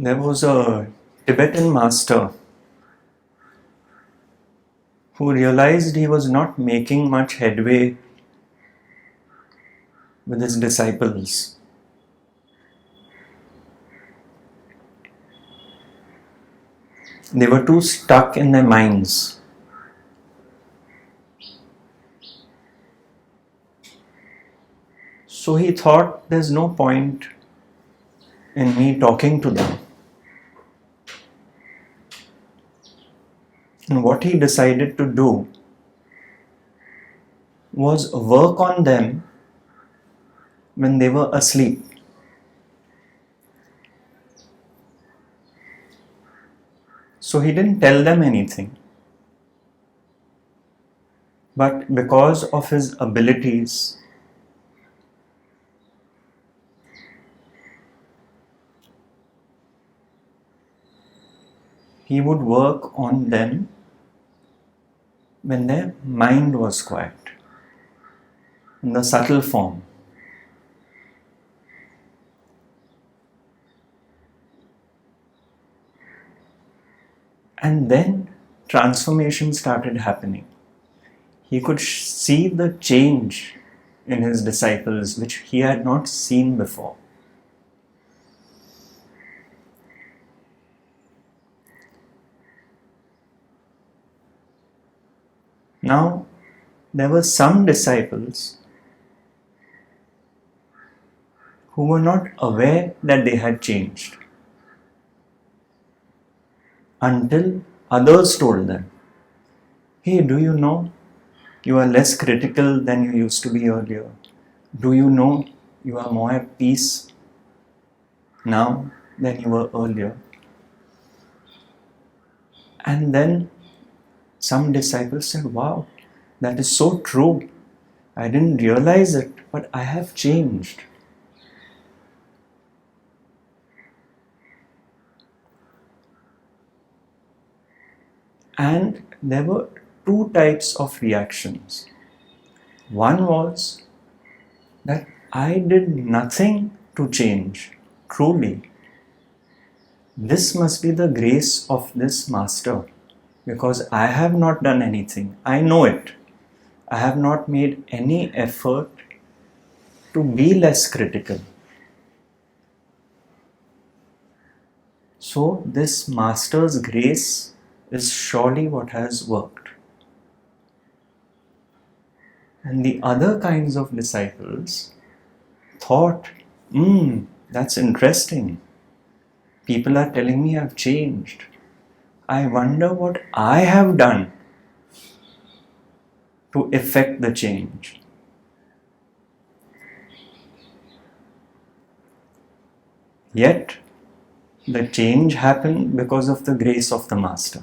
There was a Tibetan master who realized he was not making much headway with his disciples. They were too stuck in their minds. So he thought, there's no point in me talking to them. And what he decided to do was work on them when they were asleep. So he didn't tell them anything. But because of his abilities, he would work on them when their mind was quiet, in the subtle form. And then transformation started happening. He could see the change in his disciples which he had not seen before. Now, there were some disciples who were not aware that they had changed until others told them, hey, do you know you are less critical than you used to be earlier? Do you know you are more at peace now than you were earlier? And then some disciples said, wow, that is so true. I didn't realize it, but I have changed. And there were two types of reactions. One was that I did nothing to change, truly. This must be the grace of this master, because I have not done anything. I know it. I have not made any effort to be less critical. So this master's grace is surely what has worked. And the other kinds of disciples thought, that's interesting. People are telling me I've changed. I wonder what I have done to effect the change. Yet, the change happened because of the grace of the Master.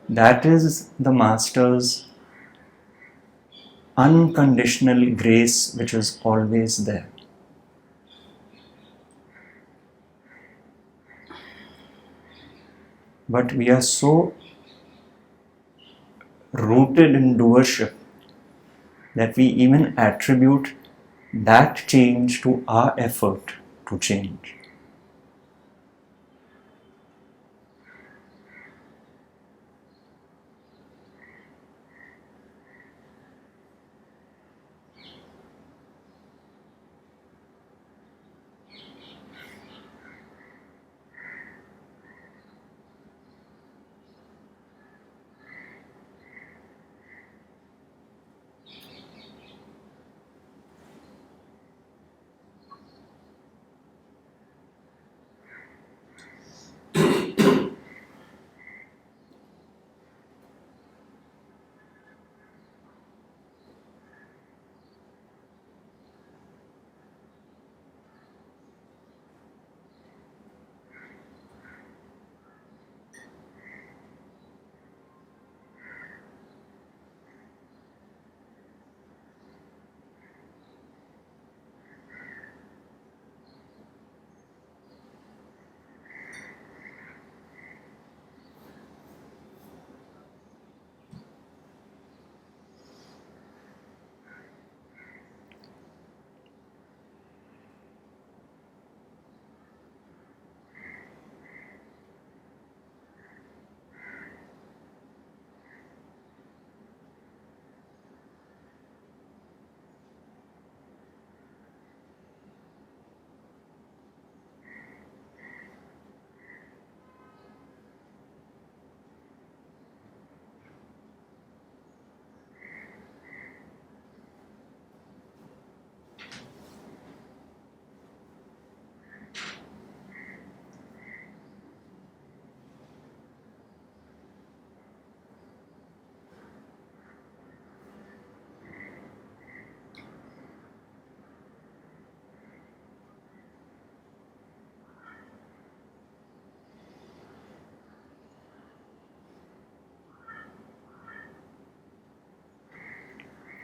That is the Master's unconditional grace which is always there. But we are so rooted in doership that we even attribute that change to our effort to change.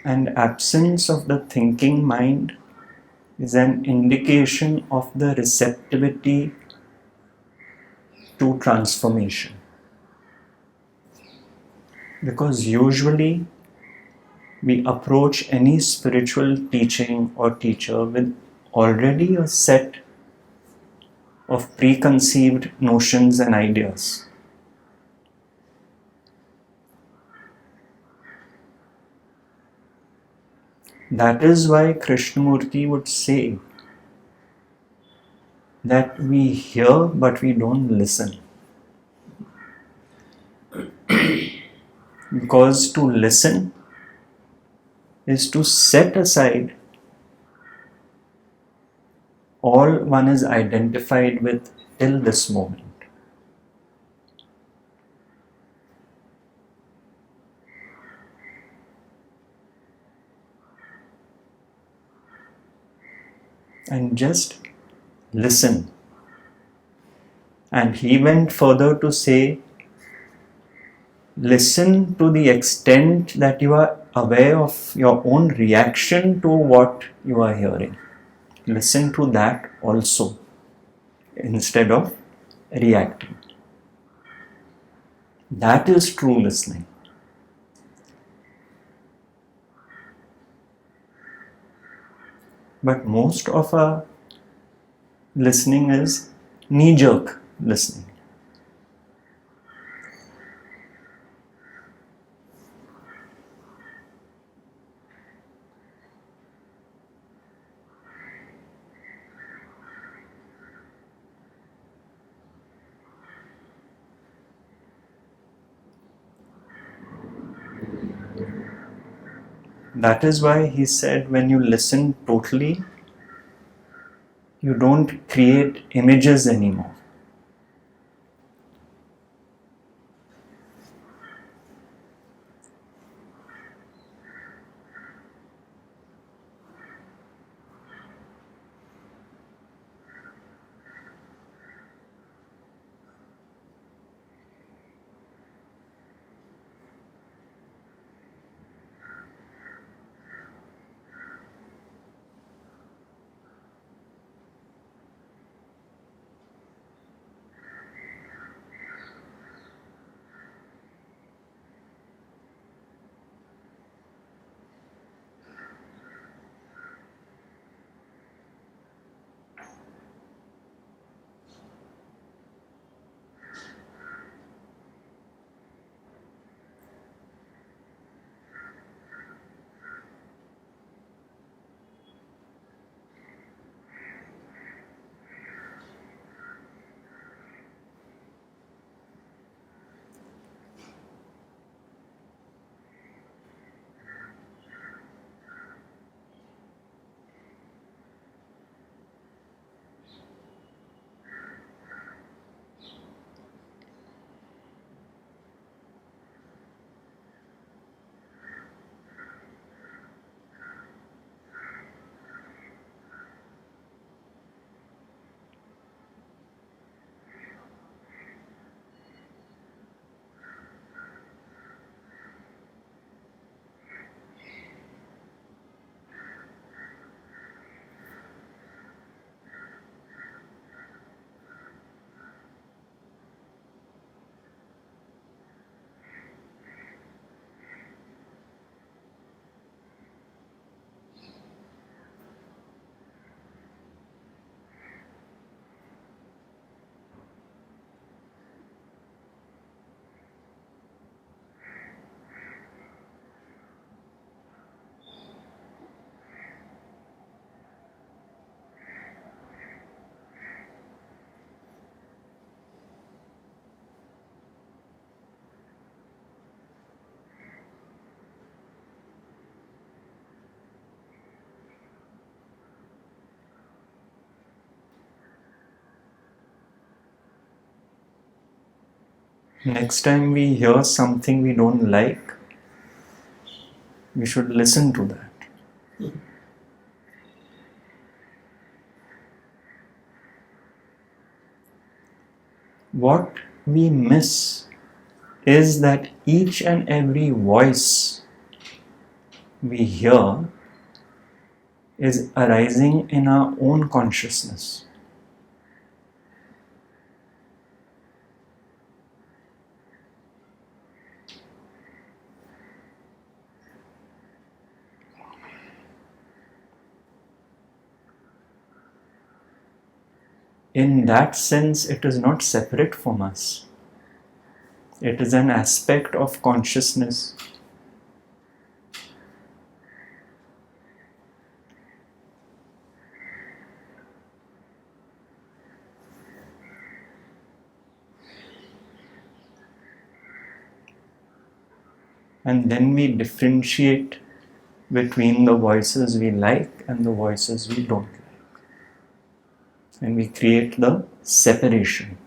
And absence of the thinking mind is an indication of the receptivity to transformation. Because usually we approach any spiritual teaching or teacher with already a set of preconceived notions and ideas. That is why Krishnamurti would say that we hear but we don't listen. Because to listen is to set aside all one is identified with till this moment. And just listen. And he went further to say, listen to the extent that you are aware of your own reaction to what you are hearing. Listen to that also, instead of reacting. That is true listening. But most of our listening is knee-jerk listening. That is why he said when you listen totally, you don't create images anymore. Next time we hear something we don't like, we should listen to that. What we miss is that each and every voice we hear is arising in our own consciousness. In that sense, it is not separate from us. It is an aspect of consciousness. And then we differentiate between the voices we like and the voices we don't like. And we create the separation.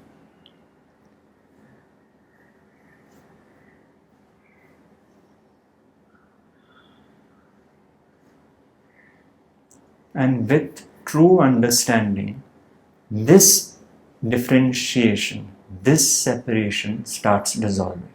And with true understanding, this differentiation, this separation starts dissolving.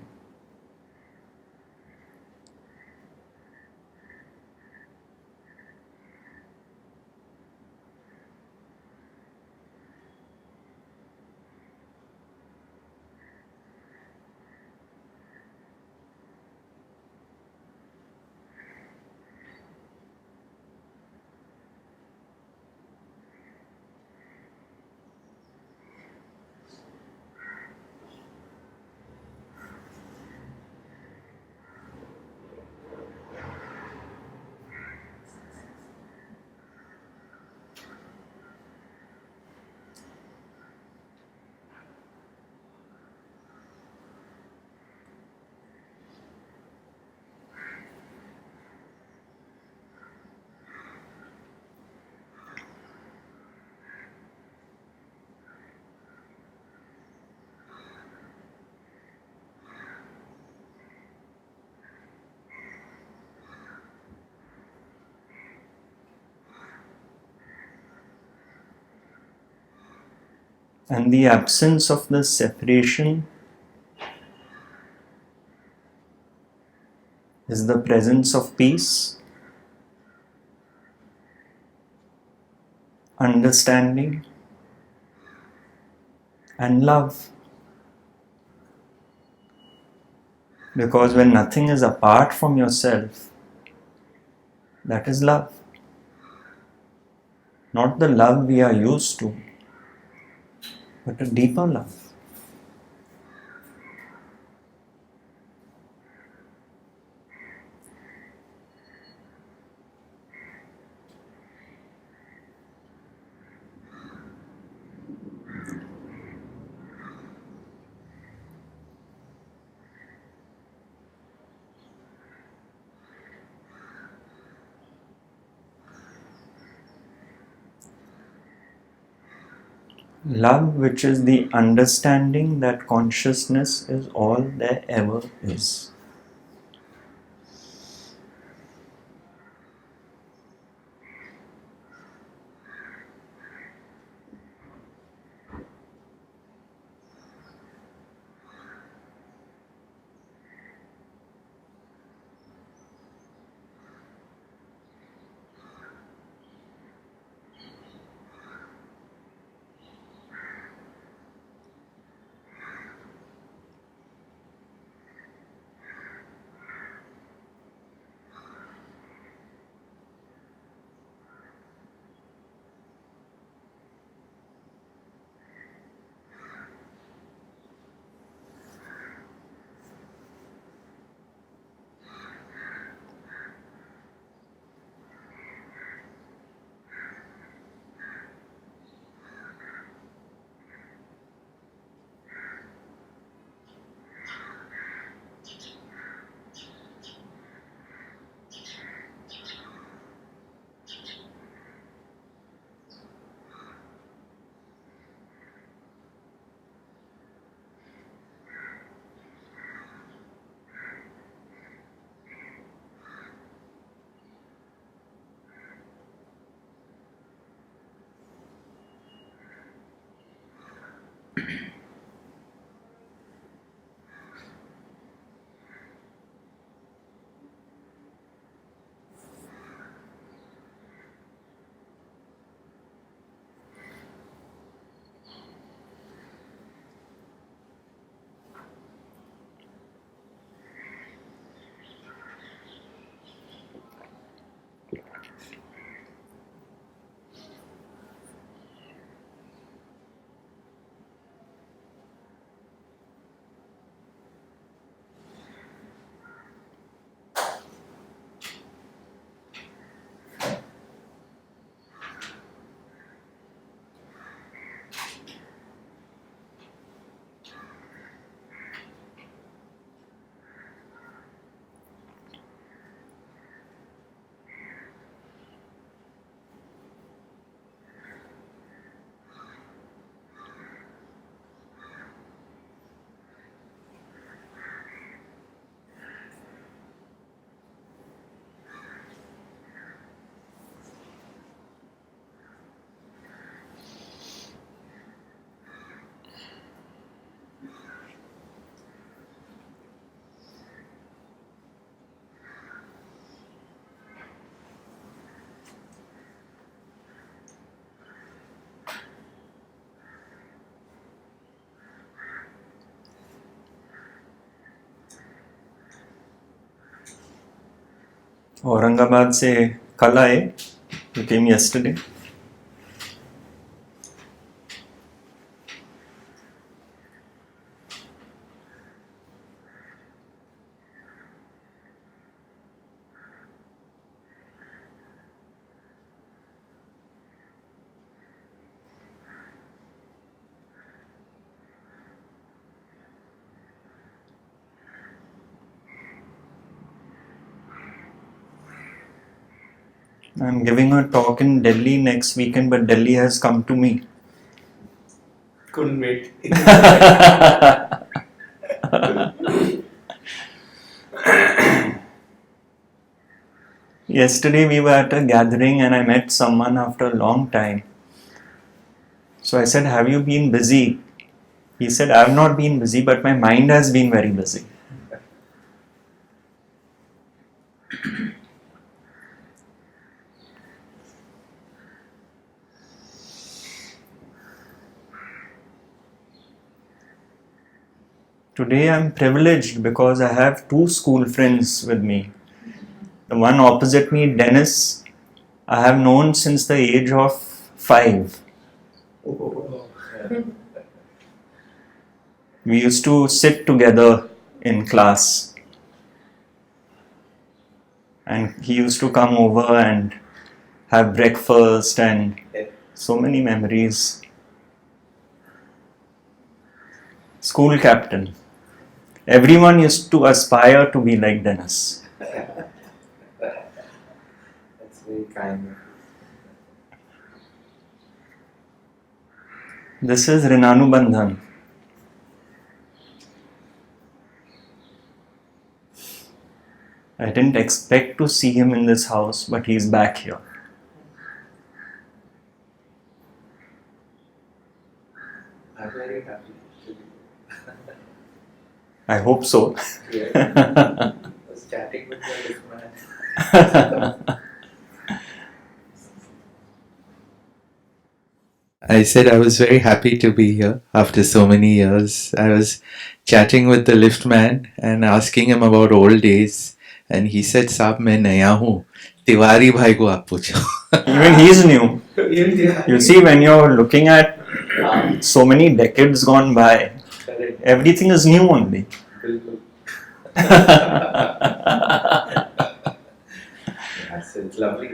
And the absence of the separation is the presence of peace, understanding, and love. Because when nothing is apart from yourself, that is love. Not the love we are used to, but a deeper love. Love, which is the understanding that consciousness is all there ever is. Aurangabad से कल आए. You came yesterday. I'm giving a talk in Delhi next weekend, but Delhi has come to me. Couldn't wait. Yesterday we were at a gathering and I met someone after a long time. So I said, have you been busy? He said, I have not been busy, but my mind has been very busy. Today I'm privileged because I have two school friends with me. The one opposite me, Dennis, I have known since the age of 5. We used to sit together in class. And he used to come over and have breakfast and so many memories. School captain. Everyone used to aspire to be like Dennis. That's very kind. This is Rinanubandhan. I didn't expect to see him in this house, but he's back here. I'm very happy. I hope so. Yeah. I was chatting with the man. I said I was very happy to be here after so many years. I was chatting with the lift man and asking him about old days, and he said, "Saab, मैं नया हूँ. तिवारी भाई को आप पूछो." Even he's new. You see, when you're looking at so many decades gone by, everything is new only. Yes, it's lovely.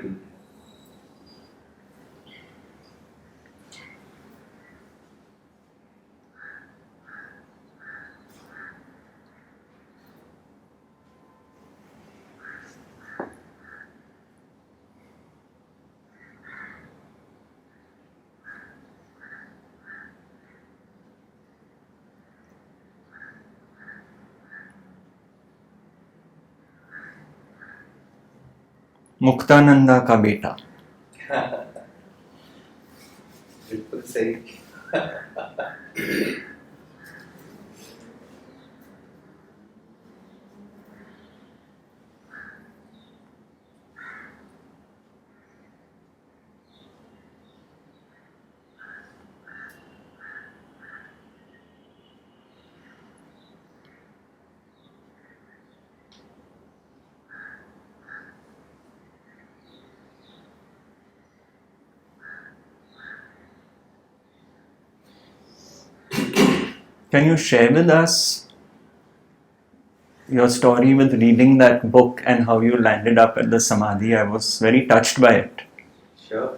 मुक्तानंदा का बेटा. बिल्कुल सही. Can you share with us your story with reading that book and how you landed up at the Samadhi? I was very touched by it. Sure.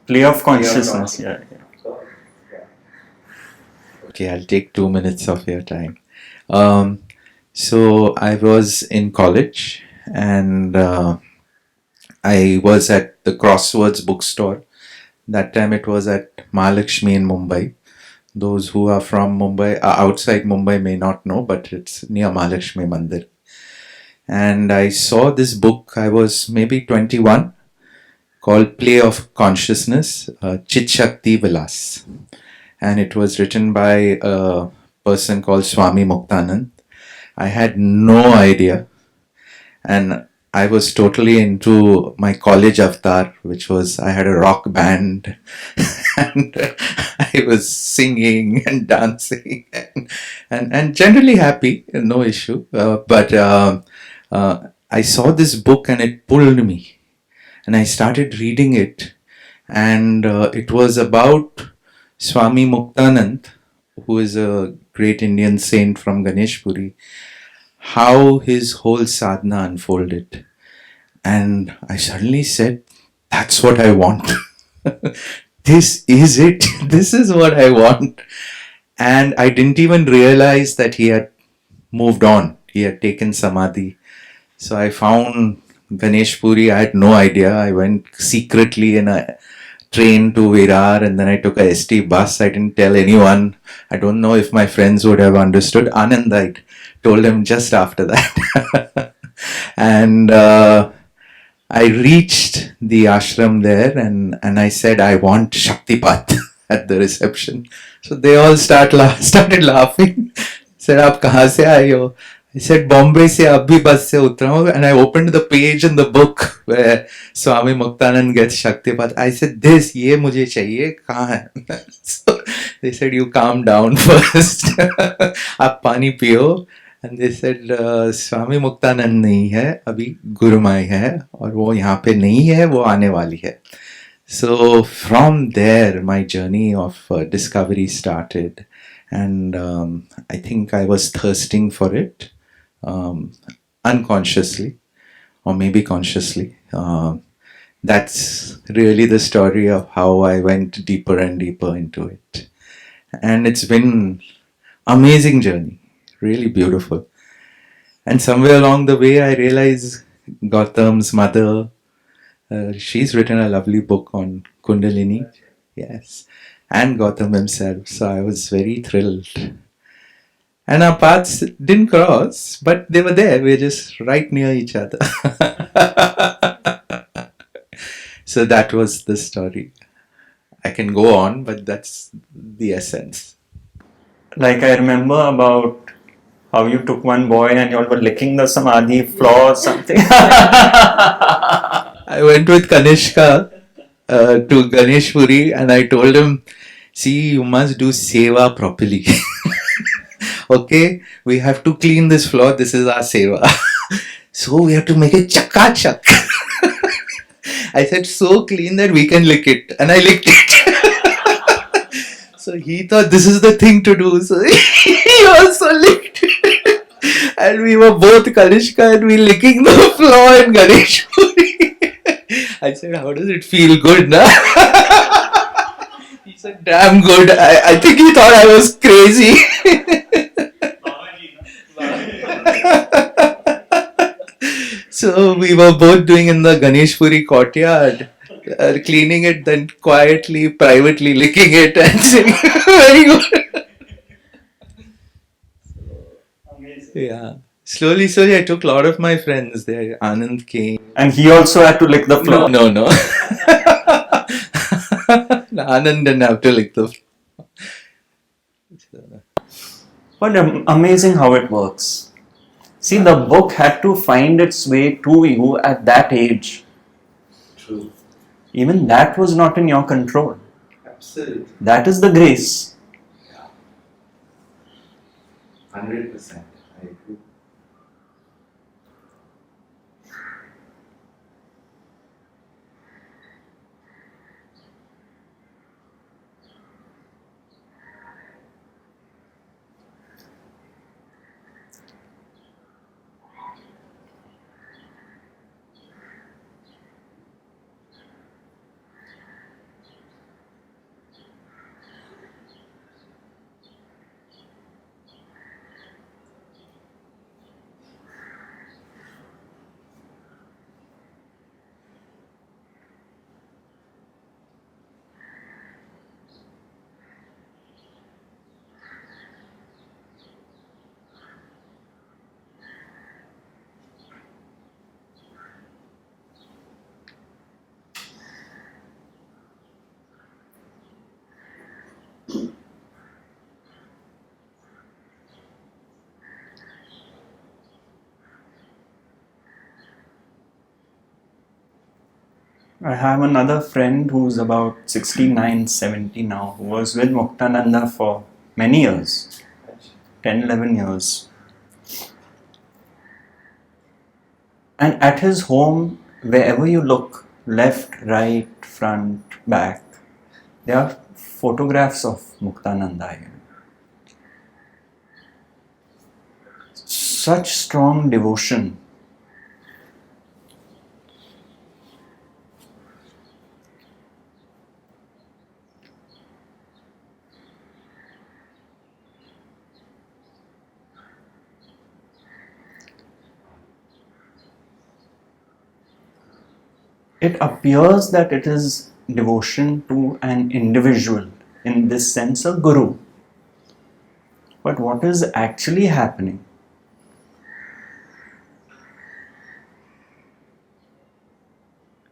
Play of consciousness. Yeah. So, yeah. Okay, I'll take 2 minutes of your time. So I was in college and I was at the Crosswords bookstore. That time it was at Mahalakshmi in Mumbai. Those who are from Mumbai, outside Mumbai may not know, but it's near Mahalakshmi Mandir. And I saw this book, I was maybe 21, called Play of Consciousness, Chit Shakti Vilas. And it was written by a person called Swami Muktananda. I had no idea. And I was totally into my college avatar, which was I had a rock band and I was singing and dancing and generally happy, no issue. But I saw this book and it pulled me, and I started reading it, and it was about Swami Muktanand, who is a great Indian saint from Ganeshpuri, how his whole sadhana unfolded. And I suddenly said, that's what I want. This is it. This is what I want. And I didn't even realize that he had moved on. He had taken samadhi. So I found Ganeshpuri. I had no idea. I went secretly in a train to Virar, and then I took a ST bus. I didn't tell anyone. I don't know if my friends would have understood. Anand, I told him just after that. And I reached the ashram there, and I said, I want Shaktipat at the reception. So they all started laughing. Said, "Aap kahan se aaye ho?" I said, Bombay se abhi bus se utra hu. And I opened the page in the book where Swami Muktanand gets Shaktipat. I said, this, ye mujhe chahiye, kahan hai? So they said, you calm down first. Aap pani piyo. And they said, स्वामी मुक्तानंद नहीं है, अभी गुरुमाई है, और वो यहाँ पे नहीं है, वो आने वाली है. So from there, my journey of discovery started, and I think I was thirsting for it, unconsciously, or maybe consciously. That's really the story of how I went deeper and deeper into it, and it's been amazing journey, really beautiful. And somewhere along the way, I realized Gautam's mother, she's written a lovely book on Kundalini. Yes. And Gautam himself. So I was very thrilled. And our paths didn't cross, but they were there. We were just right near each other. So that was the story. I can go on, but that's the essence. Like I remember about how you took one boy and you all were licking the samadhi floor or something. I went with Kanishka to Ganeshpuri, and I told him, see, you must do seva properly. Okay, we have to clean this floor. This is our seva. So we have to make it chakachak. I said, so clean that we can lick it. And I licked it. So he thought this is the thing to do. So he also licked it. And we were both Kanishka and we licking the floor in Ganeshpuri. I said, how does it feel? Good, na? He said, damn good. I think he thought I was crazy. So we were both doing in the Ganeshpuri courtyard, cleaning it, then quietly, privately licking it and saying, very good. Yeah. Slowly, I took a lot of my friends there. Anand came. And he also had to lick the floor. No. Anand didn't have to lick the floor. But amazing how it works. See, the book had to find its way to you at that age. True. Even that was not in your control. Absolutely. That is the grace. 100%. I agree. I have another friend who's about 69, 70 now, who was with Muktananda for many years, 10, 11 years. And at his home, wherever you look, left, right, front, back, there are photographs of Muktananda. Such strong devotion. It appears that it is devotion to an individual, in this sense a guru. But what is actually happening?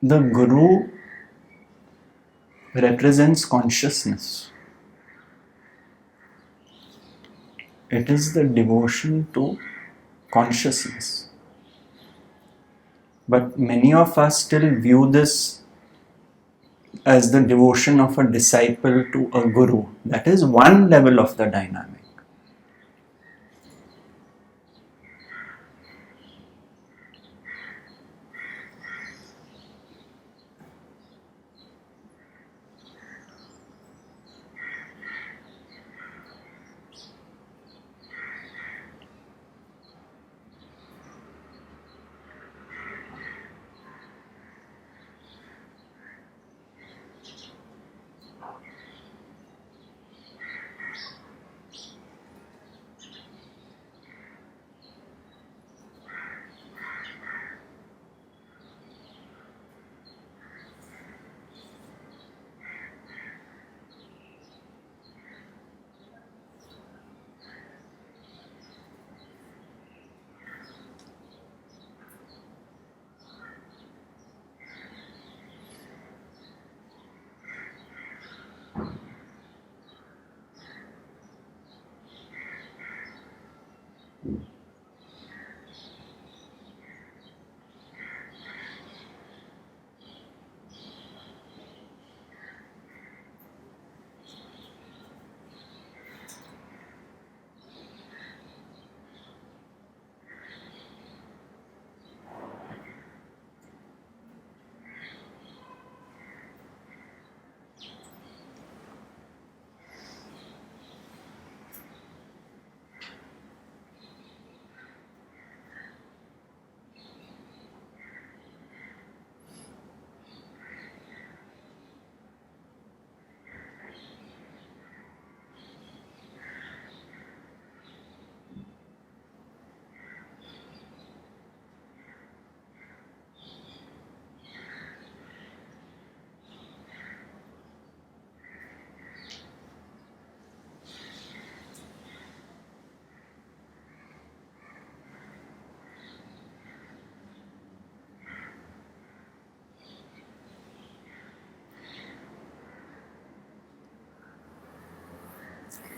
The guru represents consciousness. It is the devotion to consciousness. But many of us still view this as the devotion of a disciple to a guru. That is one level of the dynamic.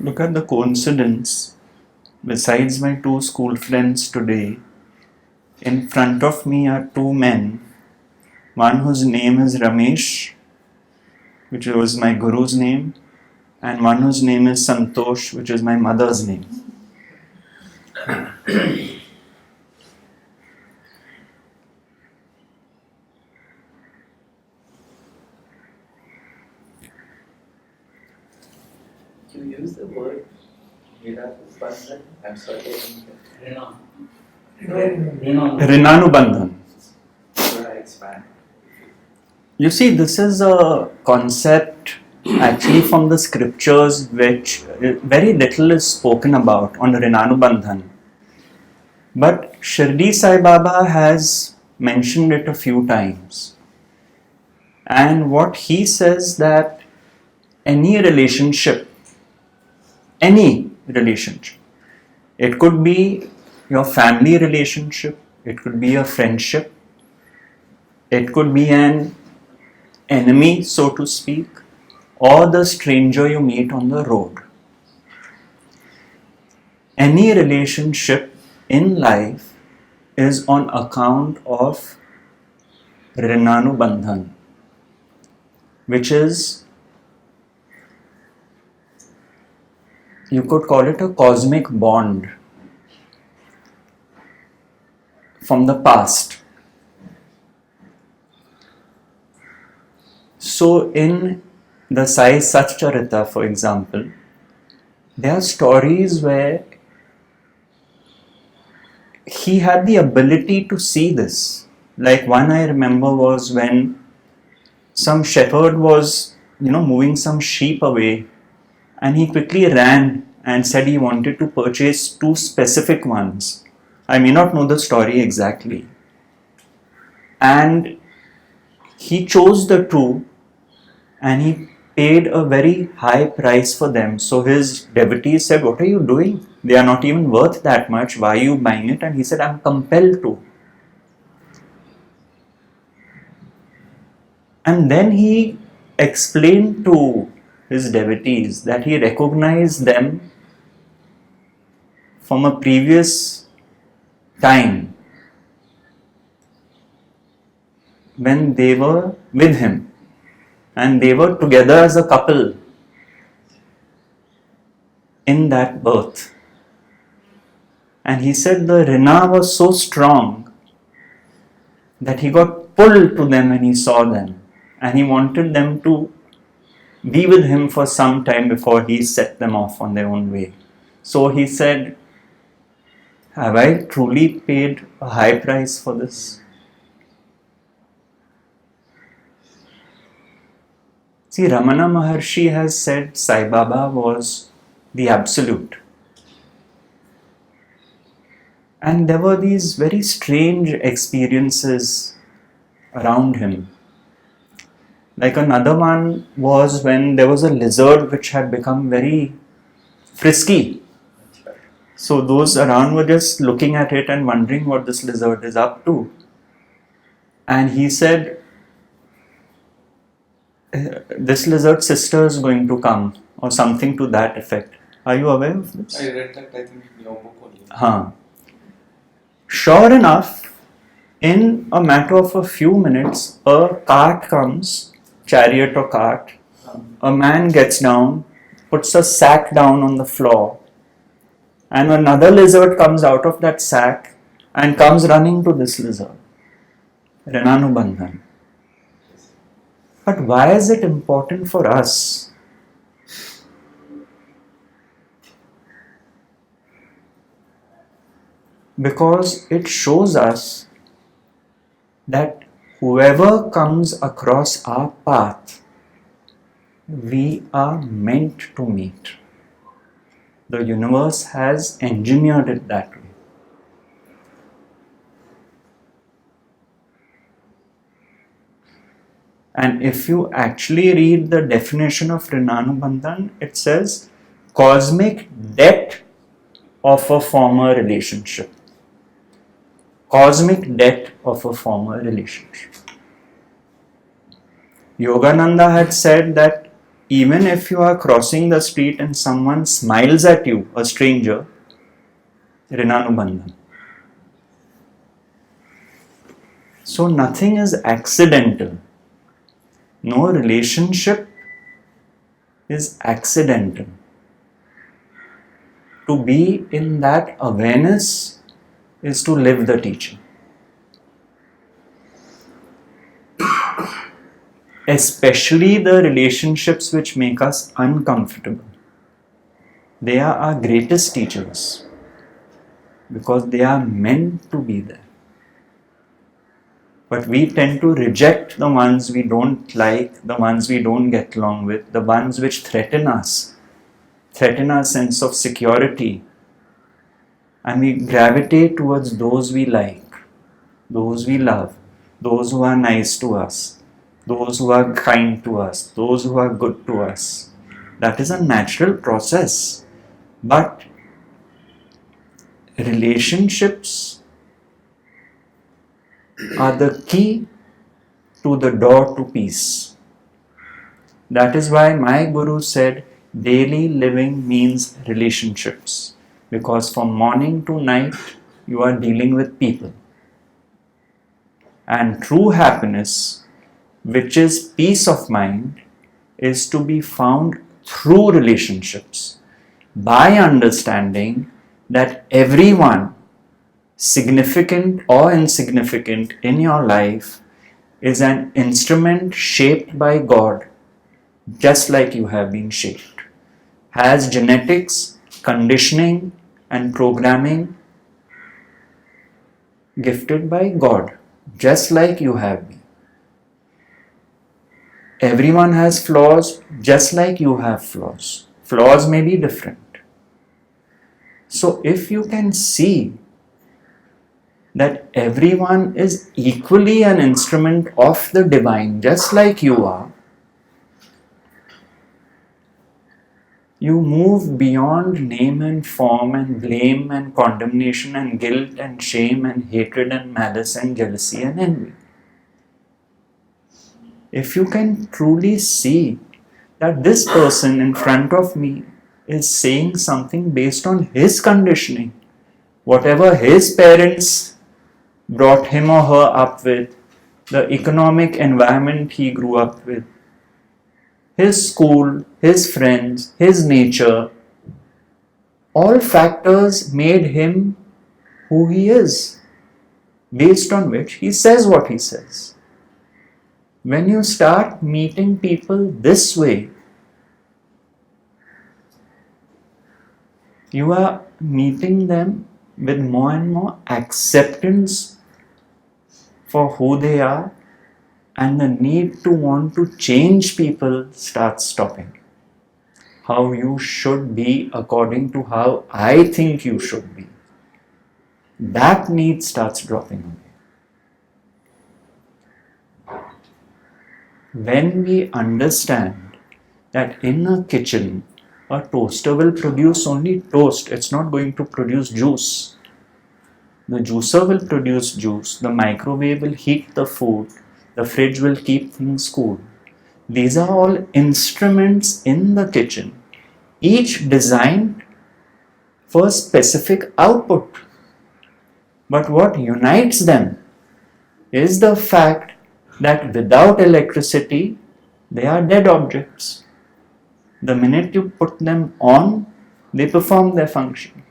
Look at the coincidence. Besides my two school friends today, in front of me are two men, one whose name is Ramesh, which was my guru's name, and one whose name is Santosh, which is my mother's name. You use the word Rinanubandhan. I'm sorry. Rinanubandhan. Should I expand? You see, this is a concept actually from the scriptures which very little is spoken about on Rinanubandhan. But Shirdi Sai Baba has mentioned it a few times. And what he says that any relationship, it could be your family relationship, it could be a friendship, it could be an enemy, so to speak, or the stranger you meet on the road. Any relationship in life is on account of Rinanubandhan. which is, you could call it a cosmic bond from the past. So in the Sai Satcharita, for example, there are stories where he had the ability to see this. Like one I remember was when some shepherd was, moving some sheep away, and he quickly ran and said he wanted to purchase 2 specific ones. I may not know the story exactly. And he chose the 2 and he paid a very high price for them. So his devotees said, "What are you doing? They are not even worth that much. Why are you buying it?" And he said, "I'm compelled to." And then he explained to his devotees that he recognized them from a previous time when they were with him and they were together as a couple in that birth. And he said the Rina was so strong that he got pulled to them when he saw them, and he wanted them to be with him for some time before he set them off on their own way. So he said, "Have I truly paid a high price for this?" See, Ramana Maharshi has said Sai Baba was the absolute. And there were these very strange experiences around him. Like another one was when there was a lizard which had become very frisky. So those around were just looking at it and wondering what this lizard is up to. And he said, "This lizard's sister is going to come," or something to that effect. Are you aware of this? I read that, I think, in your book only. Sure enough, in a matter of a few minutes, a cart comes, chariot or cart. A man gets down, puts a sack down on the floor, and another lizard comes out of that sack and comes running to this lizard. Rinanubandhan. But why is it important for us? Because it shows us that whoever comes across our path, we are meant to meet. The universe has engineered it that way. And if you actually read the definition of Rinanubandhan, it says cosmic debt of a former relationship. Cosmic debt of a former relationship. Yogananda had said that even if you are crossing the street and someone smiles at you, a stranger, Rinanubandhan. So nothing is accidental. No relationship is accidental. To be in that awareness is to live the teaching. Especially the relationships which make us uncomfortable. They are our greatest teachers because they are meant to be there. But we tend to reject the ones we don't like, the ones we don't get along with, the ones which threaten us, threaten our sense of security. And we gravitate towards those we like, those we love, those who are nice to us, those who are kind to us, those who are good to us. That is a natural process. But relationships are the key to the door to peace. That is why my Guru said daily living means relationships. Because from morning to night, you are dealing with people. And true happiness which is peace of mind, is to be found through relationships, by understanding that everyone, significant or insignificant in your life, is an instrument shaped by God, just like you have been shaped, has genetics, conditioning and programming gifted by God, just like you have been. Everyone has flaws, just like you have flaws. Flaws may be different. So if you can see that everyone is equally an instrument of the divine, just like you are, you move beyond name and form and blame and condemnation and guilt and shame and hatred and malice and jealousy and envy. If you can truly see that this person in front of me is saying something based on his conditioning, whatever his parents brought him or her up with, the economic environment he grew up with, his school, his friends, his nature, all factors made him who he is, based on which he says what he says. When you start meeting people this way, you are meeting them with more and more acceptance for who they are, and the need to want to change people starts stopping. How you should be according to how I think you should be. That need starts dropping away. When we understand that in a kitchen, a toaster will produce only toast, it's not going to produce juice. The juicer will produce juice, the microwave will heat the food, the fridge will keep things cool. These are all instruments in the kitchen, each designed for specific output. But what unites them is the fact that without electricity, they are dead objects. The minute you put them on, they perform their function.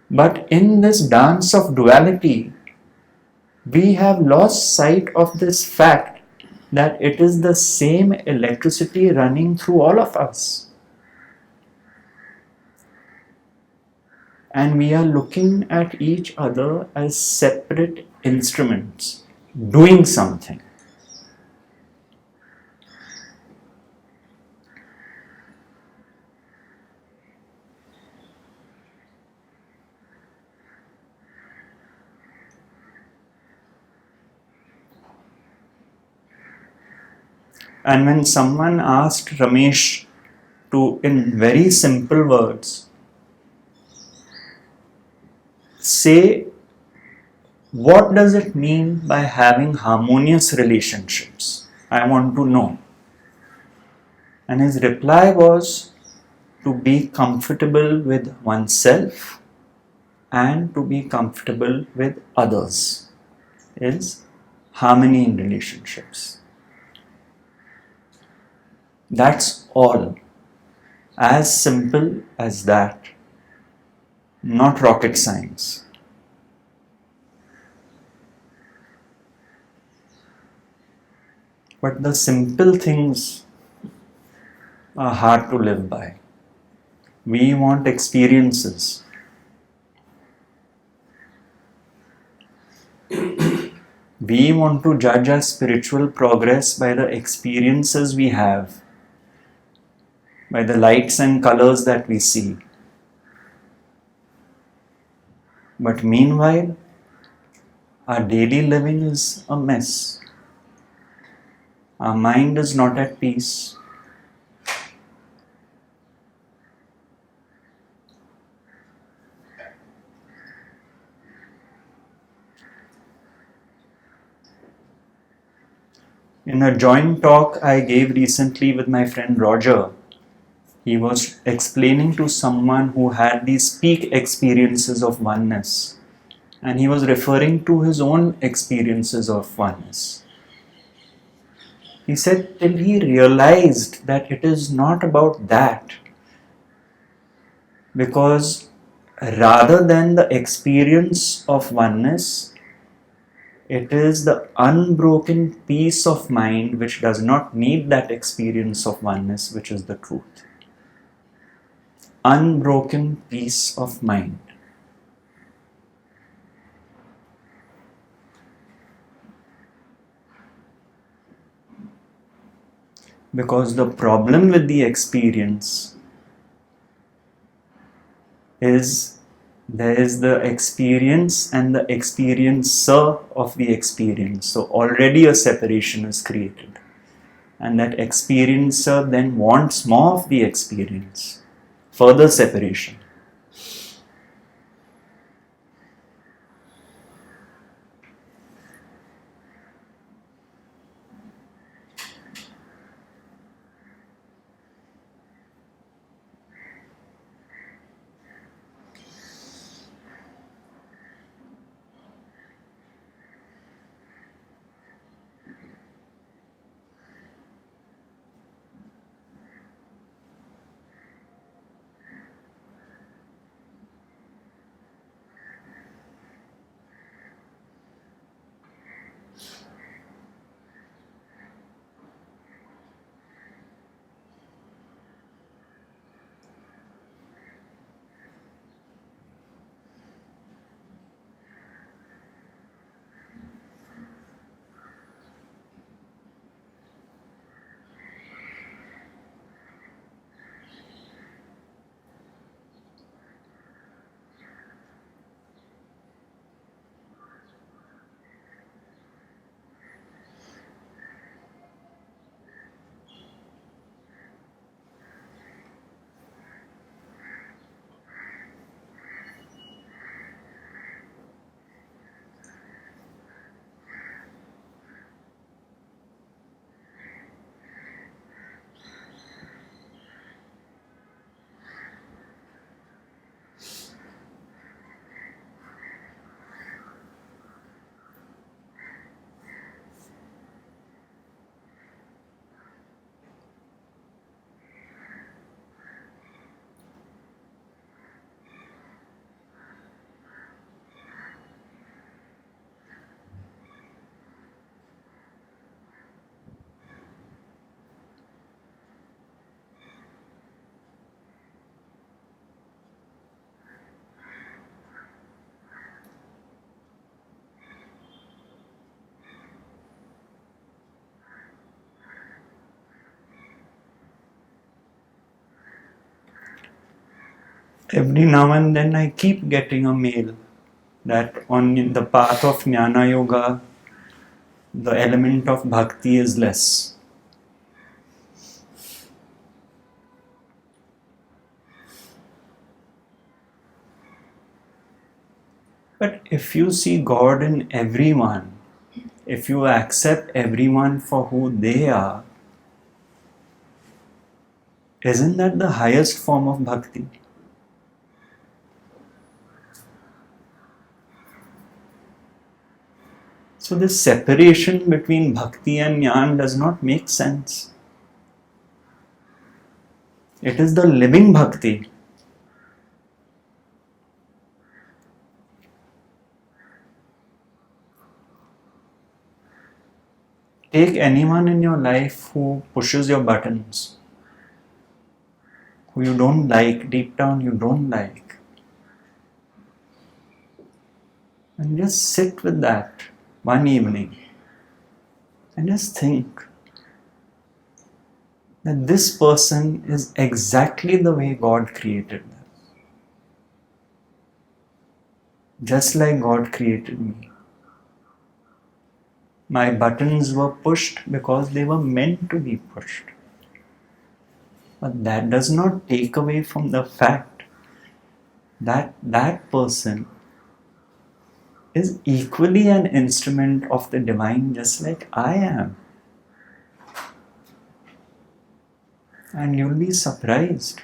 But in this dance of duality, we have lost sight of this fact that it is the same electricity running through all of us. And we are looking at each other as separate instruments, doing something. And when someone asked Ramesh to, in very simple words, say, what does it mean by having harmonious relationships? I want to know. And his reply was to be comfortable with oneself and to be comfortable with others is harmony in relationships. That's all. As simple as that. Not rocket science. But the simple things are hard to live by. We want experiences. We want to judge our spiritual progress by the experiences we have, by the lights and colors that we see. But meanwhile, our daily living is a mess. Our mind is not at peace. In a joint talk I gave recently with my friend Roger, he was explaining to someone who had these peak experiences of oneness, and he was referring to his own experiences of oneness. He said till he realized that it is not about that, because rather than the experience of oneness, it is the unbroken peace of mind which does not need that experience of oneness, which is the truth. Unbroken peace of mind. Because the problem with the experience is there is the experience and the experiencer of the experience. So already a separation is created. And that experiencer then wants more of the experience. Further separation. Every now and then I keep getting a mail that on the path of Jnana Yoga, the element of bhakti is less. But if you see God in everyone, if you accept everyone for who they are, isn't that the highest form of bhakti? So this separation between bhakti and jnana does not make sense. It is the living bhakti. Take anyone in your life who pushes your buttons, who you don't like, deep down you don't like. And just sit with that one evening and just think that this person is exactly the way God created them. Just like God created me. My buttons were pushed because they were meant to be pushed. But that does not take away from the fact that that person is equally an instrument of the divine just like I am. And you'll be surprised.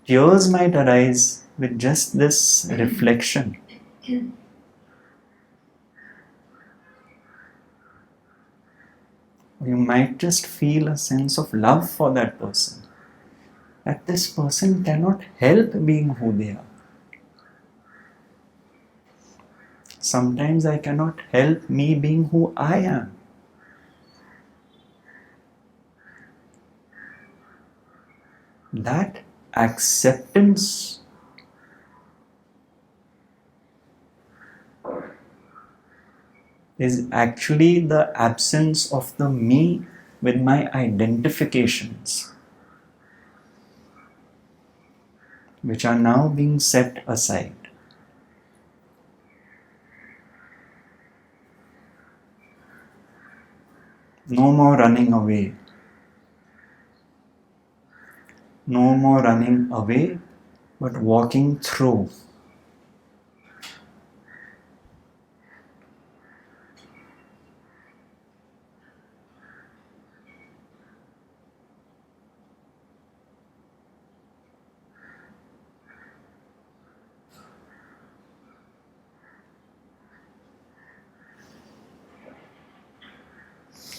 Tears might arise with just this reflection. You might just feel a sense of love for that person. That this person cannot help being who they are. Sometimes I cannot help me being who I am. That acceptance is actually the absence of the me with my identifications, which are now being set aside. No more running away. No more running away, but walking through.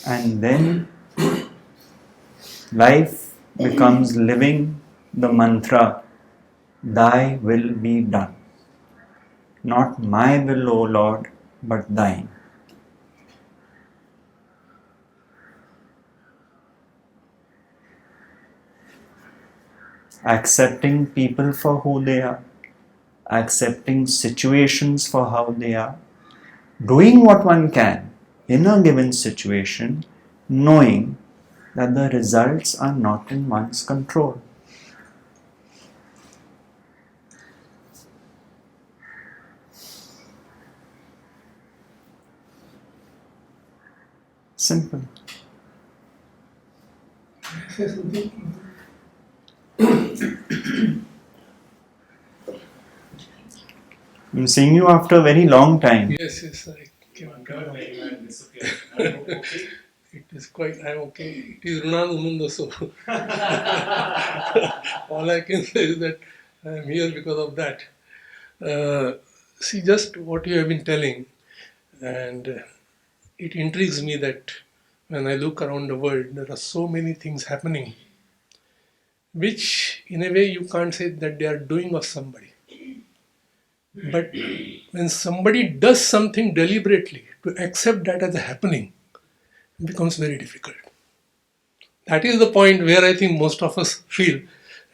And then life becomes living the mantra, Thy will be done. Not my will, O Lord, but Thine. Accepting people for who they are, accepting situations for how they are, doing what one can in a given situation, knowing that the results are not in one's control. Simple. I'm seeing you after a very long time. Yes, I came. It is quite, I'm okay. It is Rinanubandhan, so all I can say is that I am here because of that. See, just what you have been telling, and it intrigues me that when I look around the world, there are so many things happening, which in a way you can't say that they are doing of somebody. But when somebody does something deliberately, to accept that as a happening becomes very difficult. That is the point where I think most of us feel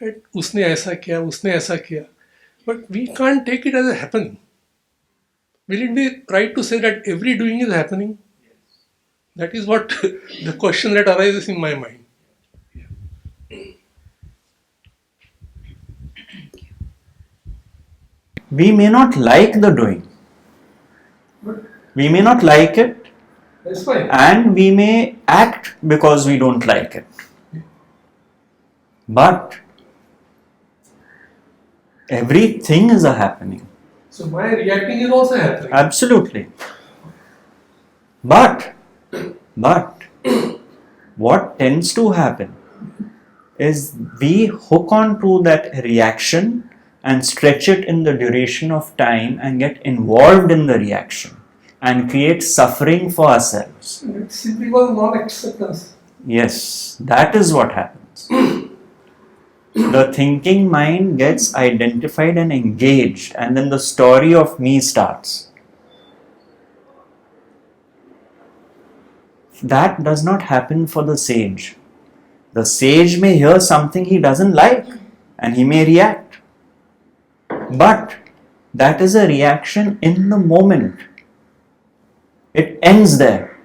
that usne aisa kiya. But we can't take it as a happening. Will it be right to say that every doing is happening? That is what the question that arises in my mind. We may not like the doing. We may not like it. That's fine. And we may act because we don't like it. But everything is a happening. So my reacting is also happening. Absolutely. But what tends to happen is we hook on to that reaction and stretch it in the duration of time and get involved in the reaction and create suffering for ourselves. It's simply because non-acceptance. Yes, that is what happens. The thinking mind gets identified and engaged, and then the story of me starts. That does not happen for the sage. The sage may hear something he doesn't like and he may react. But that is a reaction in the moment. It ends there.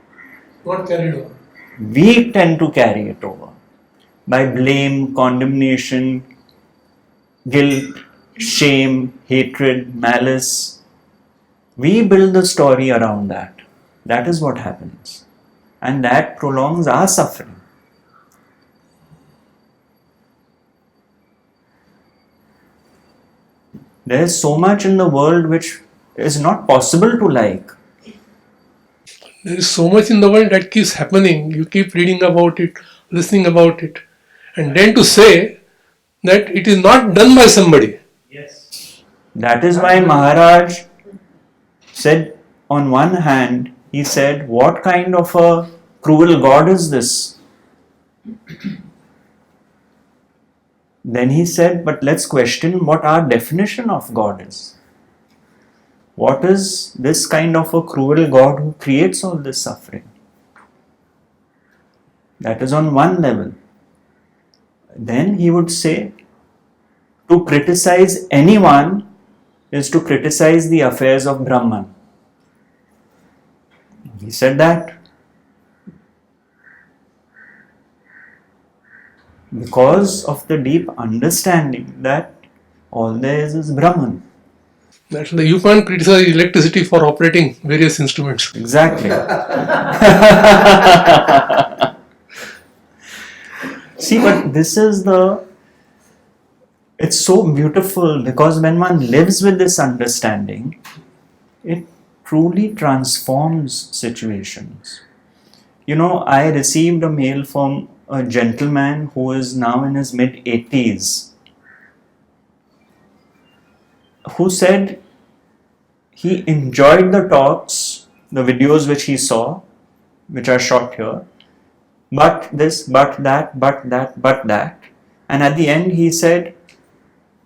Not carried over. We tend to carry it over by blame, condemnation, guilt, shame, hatred, malice. We build the story around that. That is what happens. And that prolongs our suffering. There is so much in the world which is not possible to like. There is so much in the world that keeps happening. You keep reading about it, listening about it. And then to say that it is not done by somebody. Yes. That is why Maharaj said, on one hand, he said, what kind of a cruel God is this? Then he said, but let's question what our definition of God is. What is this kind of a cruel God who creates all this suffering? That is on one level. Then he would say, to criticize anyone is to criticize the affairs of Brahman. He said that because of the deep understanding that all there is Brahman. Naturally, you can't criticize electricity for operating various instruments. Exactly. See, but this is it's so beautiful because when one lives with this understanding, it truly transforms situations. You know, I received a mail from a gentleman who is now in his mid-80s, who said he enjoyed the talks, the videos which he saw, which are shot here, but this, but that, but that, but that. And at the end he said,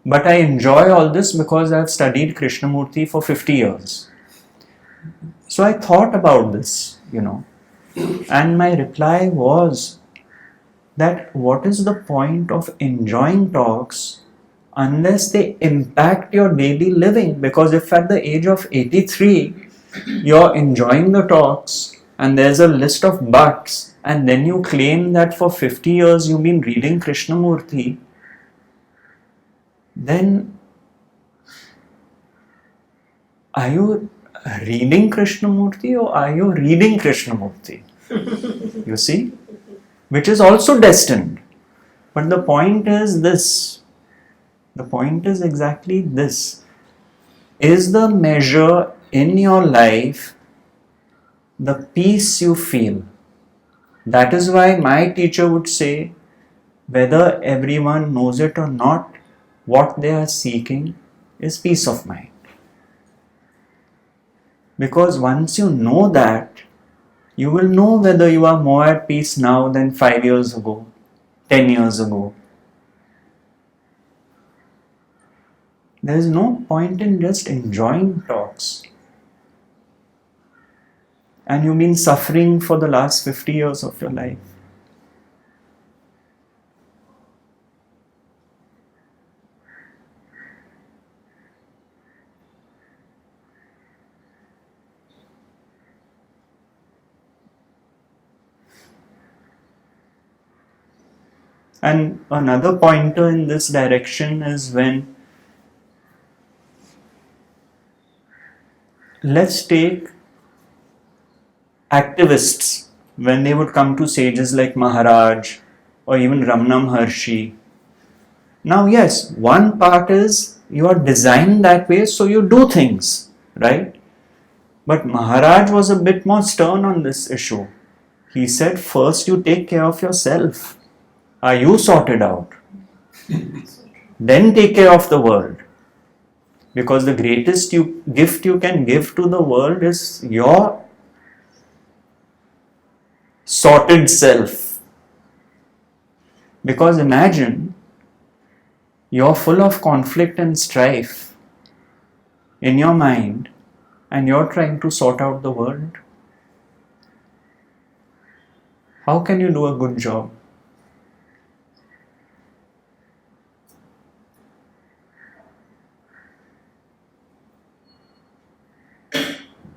but I enjoy all this because I've studied Krishnamurti for 50 years. So I thought about this, and my reply was that what is the point of enjoying talks unless they impact your daily living? Because if at the age of 83 you're enjoying the talks and there's a list of buts, and then you claim that for 50 years you've been reading Krishnamurti, then are you reading Krishnamurti or are you reading Krishnamurti? You see? Which is also destined. But the point is this. The point is exactly this. Is the measure in your life the peace you feel? That is why my teacher would say, whether everyone knows it or not, what they are seeking is peace of mind. Because once you know that, you will know whether you are more at peace now than 5 years ago, 10 years ago. There is no point in just enjoying talks. And you've been suffering for the last 50 years of your life. And another pointer in this direction is when, let's take activists, when they would come to sages like Maharaj or even Ramana Maharshi. Now yes, one part is you are designed that way, so you do things, right? But Maharaj was a bit more stern on this issue. He said, first you take care of yourself. Are you sorted out? Then take care of the world. Because the greatest gift you can give to the world is your sorted self. Because imagine, you're full of conflict and strife in your mind and you're trying to sort out the world. How can you do a good job?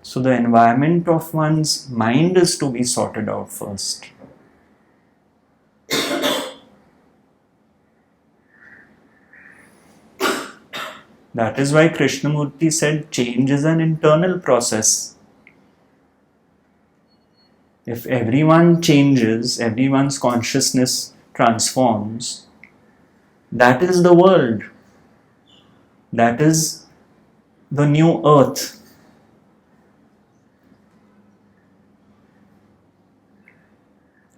So the environment of one's mind is to be sorted out first. That is why Krishnamurti said change is an internal process. If everyone changes, everyone's consciousness transforms, that is the world. That is the new earth.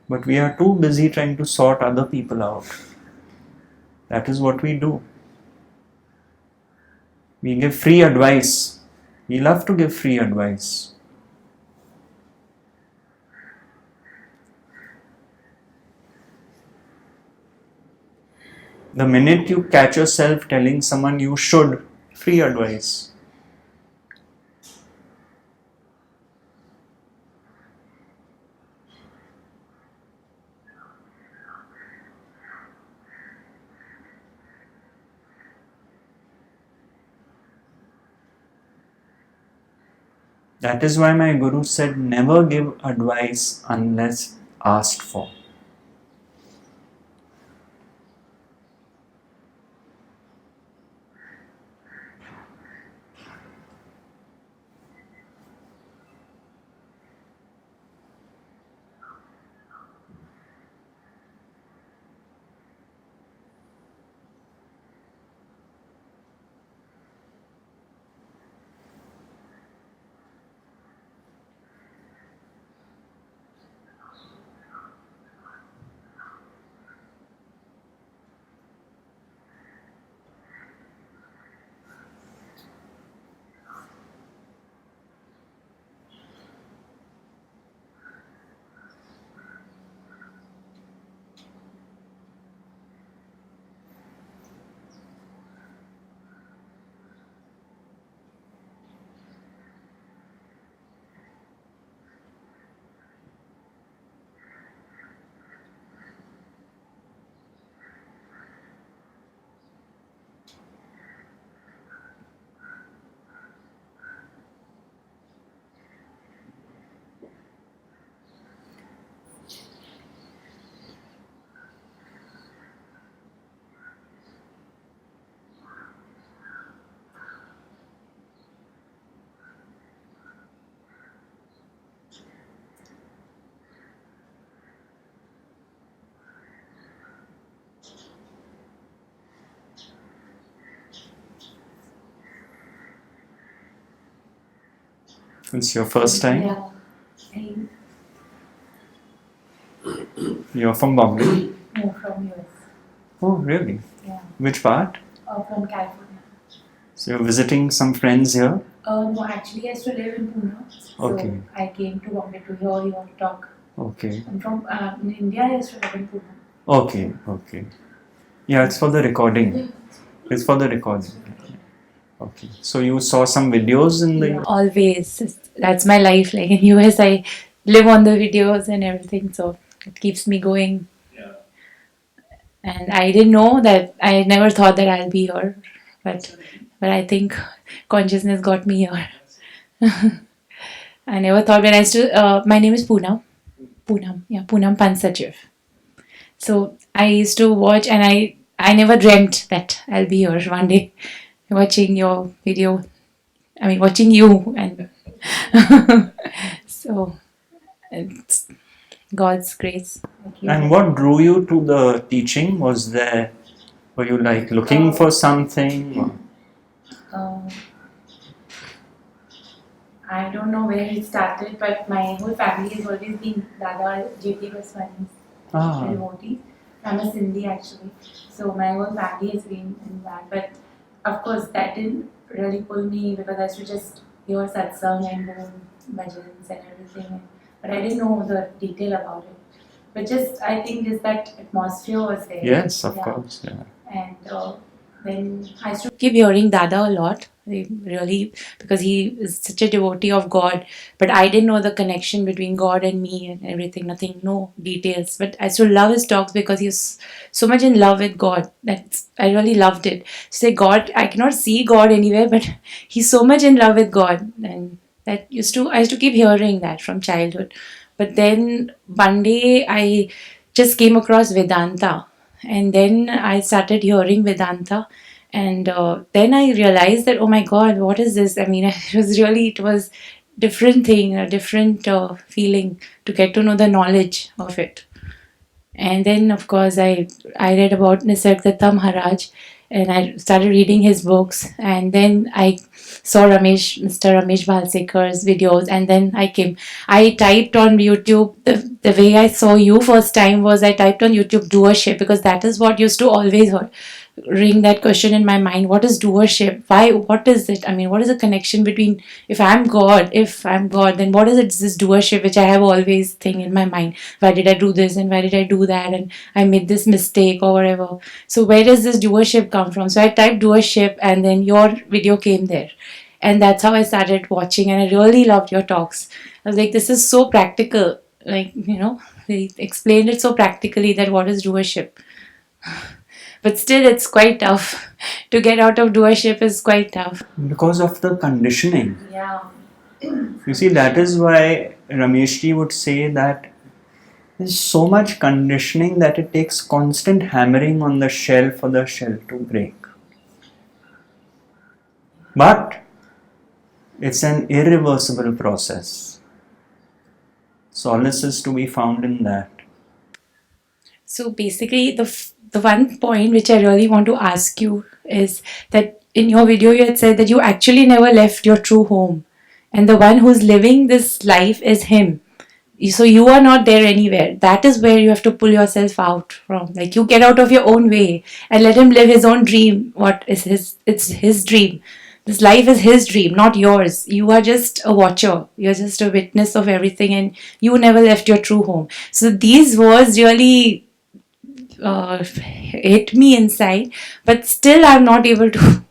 But we are too busy trying to sort other people out. That is what we do. We give free advice. We love to give free advice. The minute you catch yourself telling someone you should, free advice. That is why my guru said, never give advice unless asked for. It's your first time? Yeah. You're from Bombay? No, from US. Oh, really? Yeah. Which part? From California. So you're visiting some friends here? No, actually, I used to live in Poonam. So Okay. I came to Bombay to hear your talk. Okay. I'm from in India. I used to live in Poonam. Okay, okay. Yeah, it's for the recording. It's for the recording. Okay. So you saw some videos in the... Yeah. Always. That's my life. Like in US, I live on the videos and everything. So it keeps me going. Yeah. And I didn't know that. I never thought that I'll be here. But I think consciousness got me here. I never thought when I used to... my name is Poonam. Poonam. Yeah, Poonam Pansachiv. So I used to watch and I never dreamt that I'll be here one day watching your video. I mean, watching you and so it's God's grace. And what drew you to the teaching? Were you like looking for something? Or? I don't know where it started, but my whole family has always been Dada J.P. Baswani's devotees. I'm a Sindhi actually, so my whole family has been in that. But of course, that didn't really pull me because I used to just hear satsang and go bhajans and everything. But I didn't know the detail about it. But I think just that atmosphere was there. Yes, of course. Yeah. And then I used to keep hearing Dada a lot, really, because he is such a devotee of God. But I didn't know the connection between God and me and everything, nothing, no details. But I used to love his talks because he was so much in love with God. I really loved it. Say God, I cannot see God anywhere, but he's so much in love with God. And I used to keep hearing that from childhood. But then one day I just came across Vedanta. And then I started hearing Vedanta, and then I realized that, oh my God, what is this? I mean, it was different thing, a different feeling to get to know the knowledge of it. And then, of course, I read about Nisargadatta Maharaj, and I started reading his books. And then I saw Mr. Ramesh Bhalsekar's videos, and then I typed on YouTube, the way I saw you first time was I typed on YouTube doership, because that is what used to always ring that question in my mind. What is doership? Why? What is it? I mean, what is the connection between if I'm God, then what is it? This doership which I have always thing in my mind. Why did I do this and why did I do that and I made this mistake or whatever. So where does this doership come from? So I typed doership and then your video came there. And that's how I started watching, and I really loved your talks. I was like, this is so practical. Like, they explained it so practically that what is doership. But still, it's quite tough. To get out of doership is quite tough. Because of the conditioning. Yeah. You see, that is why Rameshji would say that there's so much conditioning that it takes constant hammering on the shell for the shell to break. But it's an irreversible process. Solace is to be found in that. So basically, the one point which I really want to ask you is that in your video you had said that you actually never left your true home, and the one who's living this life is him. So you are not there anywhere. That is where you have to pull yourself out from. Like, you get out of your own way and let him live his own dream. It's his dream. This life is his dream, not yours. You are just a watcher. You're just a witness of everything, and you never left your true home. So these words really hit me inside, but still I'm not able to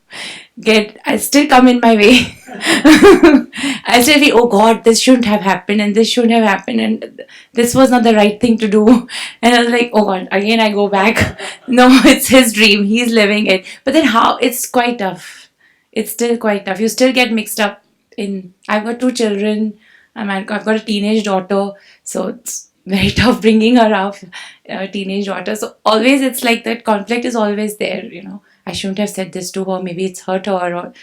I still come in my way. I still feel, oh God, this shouldn't have happened and this shouldn't have happened and this was not the right thing to do. And I was like, oh God, again I go back. No, it's his dream. He's living it. But then how? It's quite tough. It's still quite tough. You still get mixed up in, I've got 2 children. I've got a teenage daughter. So it's very tough bringing her up, a teenage daughter. So always it's like that conflict is always there, I shouldn't have said this to her, maybe it's hurt her, or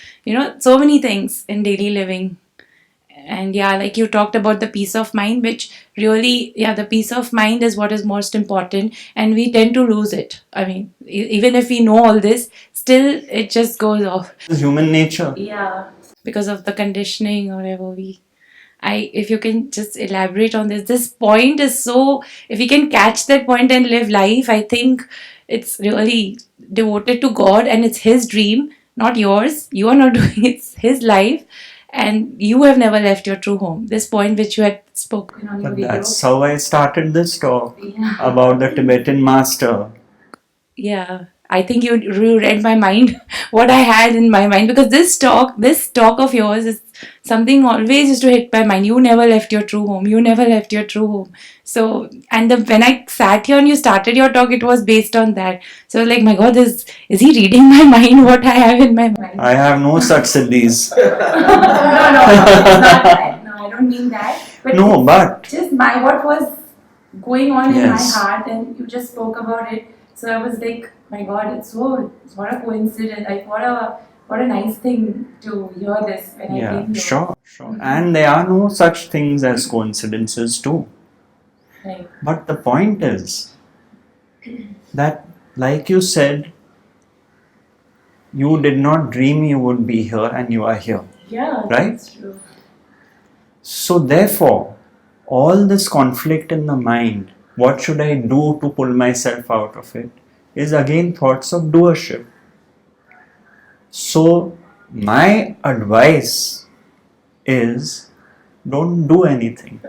so many things in daily living. And yeah, like you talked about the peace of mind, which really, the peace of mind is what is most important, and we tend to lose it. I mean, even if we know all this, still it just goes off. It's human nature. Yeah, because of the conditioning or whatever if you can just elaborate on this point is so, if you can catch that point and live life, I think it's really devoted to God and it's his dream, not yours. You are not doing it. It's his life and you have never left your true home. This point which you had spoken on your video. That's how I started this talk about the Tibetan Master. Yeah, I think you read my mind, what I had in my mind, because this talk of yours is something always used to hit my mind. You never left your true home. You never left your true home. So, and when I sat here and you started your talk, it was based on that. So, like, my God, is he reading my mind? What I have in my mind? I have no such siddhis. No, it's not that. No, I don't mean that. But no, but just what was going on in my heart, and you just spoke about it. So I was like, my God, what a coincidence. Like, what a nice thing to hear this when I came here. Sure. And there are no such things as coincidences too. Right. But the point is that, like you said, you did not dream you would be here and you are here. Yeah, right? That's true. So therefore, all this conflict in the mind, what should I do to pull myself out of it, is again thoughts of doership. So my advice is, don't do anything.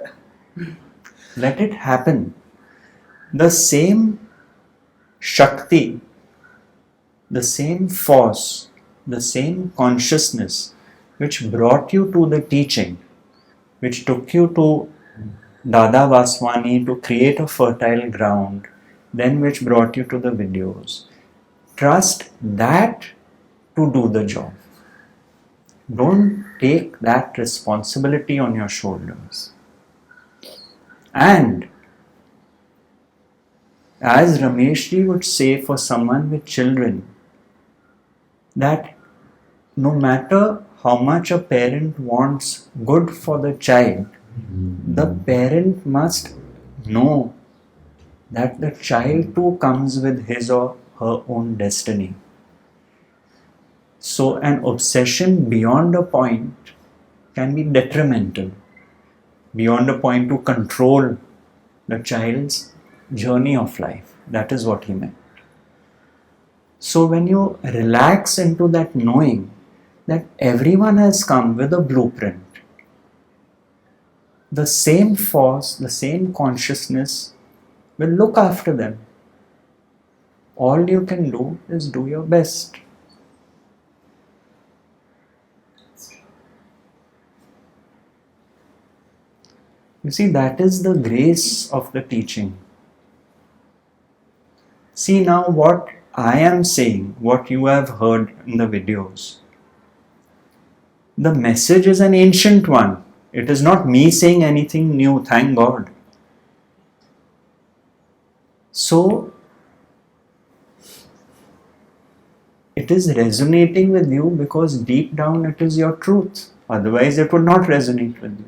Let it happen. The same Shakti, the same force, the same consciousness which brought you to the teaching, which took you to Dada Vaswani to create a fertile ground, then which brought you to the videos. Trust that to do the job. Don't take that responsibility on your shoulders. And as Rameshji would say for someone with children, that no matter how much a parent wants good for the child, the parent must know that the child too comes with his or her own destiny. So an obsession beyond a point can be detrimental, beyond a point to control the child's journey of life. That is what he meant. So when you relax into that knowing that everyone has come with a blueprint, the same force, the same consciousness will look after them. All you can do is do your best. You see, that is the grace of the teaching. See now what I am saying, what you have heard in the videos. The message is an ancient one. It is not me saying anything new, thank God. So, it is resonating with you because deep down it is your truth. Otherwise, it would not resonate with you.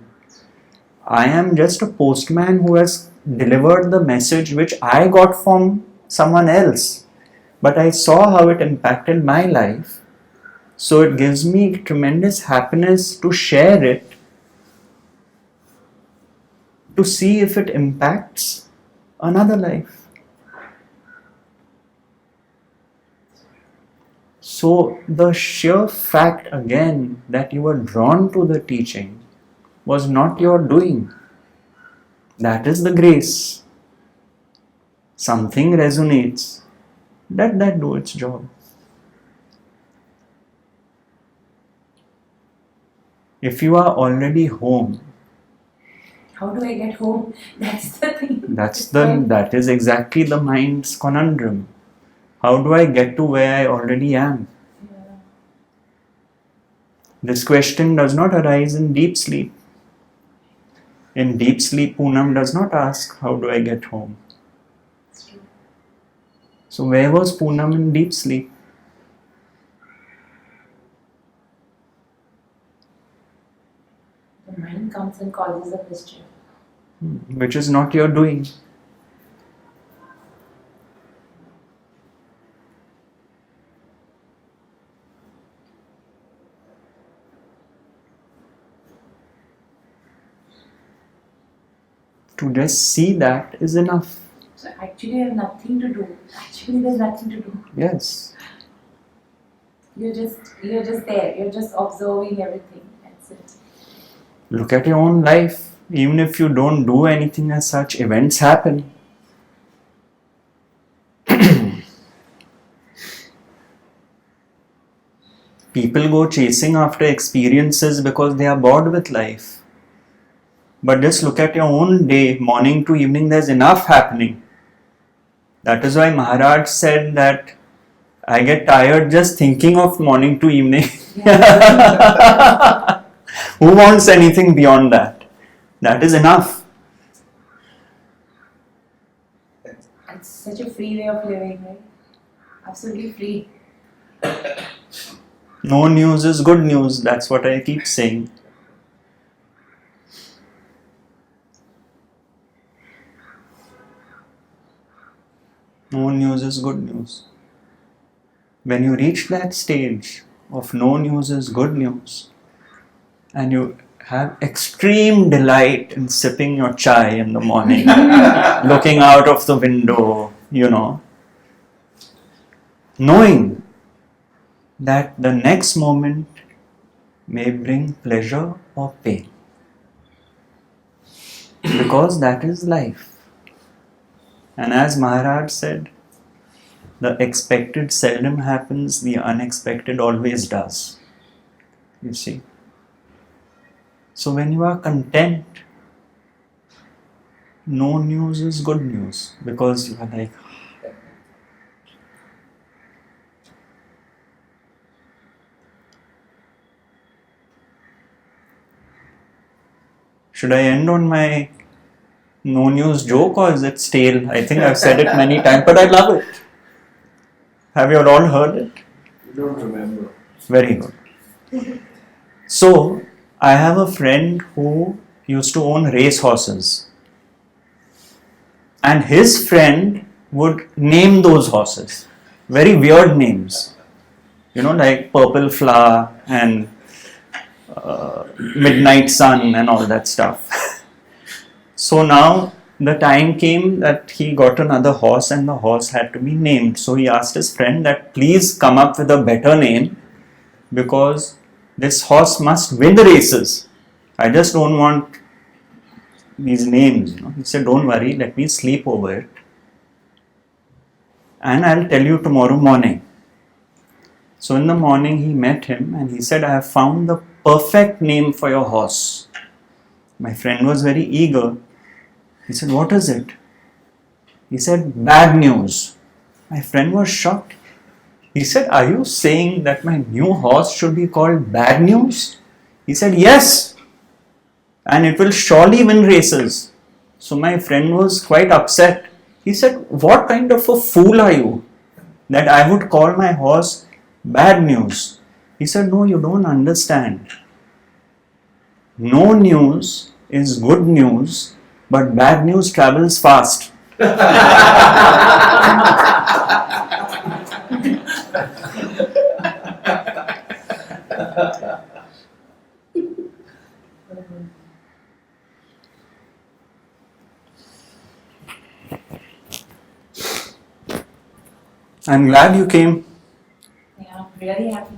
I am just a postman who has delivered the message which I got from someone else. But I saw how it impacted my life. So it gives me tremendous happiness to share it, to see if it impacts another life. So the sheer fact again that you were drawn to the teaching was not your doing. That is the grace. Something resonates. Let that do its job. If you are already home, How do I get home? That's the thing. that is exactly the mind's conundrum. How do I get to where I already am? Yeah. This question does not arise in deep sleep. In deep sleep, Poonam does not ask, how do I get home? It's true. So where was Poonam in deep sleep? The mind comes and causes a mischief. Which is not your doing. To just see that is enough. So actually I have nothing to do. Actually there's nothing to do. Yes. You're just there. You're just observing everything. That's it. Look at your own life. Even if you don't do anything as such, events happen. People go chasing after experiences because they are bored with life. But just look at your own day, morning to evening, there's enough happening. That is why Maharaj said that I get tired just thinking of morning to evening. Who wants anything beyond that? That is enough. It's such a free way of living, right? Absolutely free. No news is good news. That's what I keep saying. No news is good news. When you reach that stage of no news is good news, and you have extreme delight in sipping your chai in the morning, looking out of the window, knowing that the next moment may bring pleasure or pain. Because that is life. And as Maharaj said, the expected seldom happens, the unexpected always does. You see. So when you are content, no news is good news, because you are like, should I end on my no news joke or is it stale? I think I've said it many times, but I love it. Have you all heard it? I don't remember. Very good. So, I have a friend who used to own racehorses. And his friend would name those horses. Very weird names. Like Purple Flower and Midnight Sun and all that stuff. So now the time came that he got another horse and the horse had to be named. So he asked his friend that please come up with a better name because this horse must win the races. I just don't want these names. He said, don't worry, let me sleep over it and I'll tell you tomorrow morning. So in the morning he met him and he said, I have found the perfect name for your horse. My friend was very eager. He said, what is it? He said, bad news. My friend was shocked. He said, are you saying that my new horse should be called Bad News? He said, yes. And it will surely win races. So my friend was quite upset. He said, what kind of a fool are you that I would call my horse Bad News? He said, no, you don't understand. No news is good news, but bad news travels fast. I'm glad you came. Yeah, I'm really happy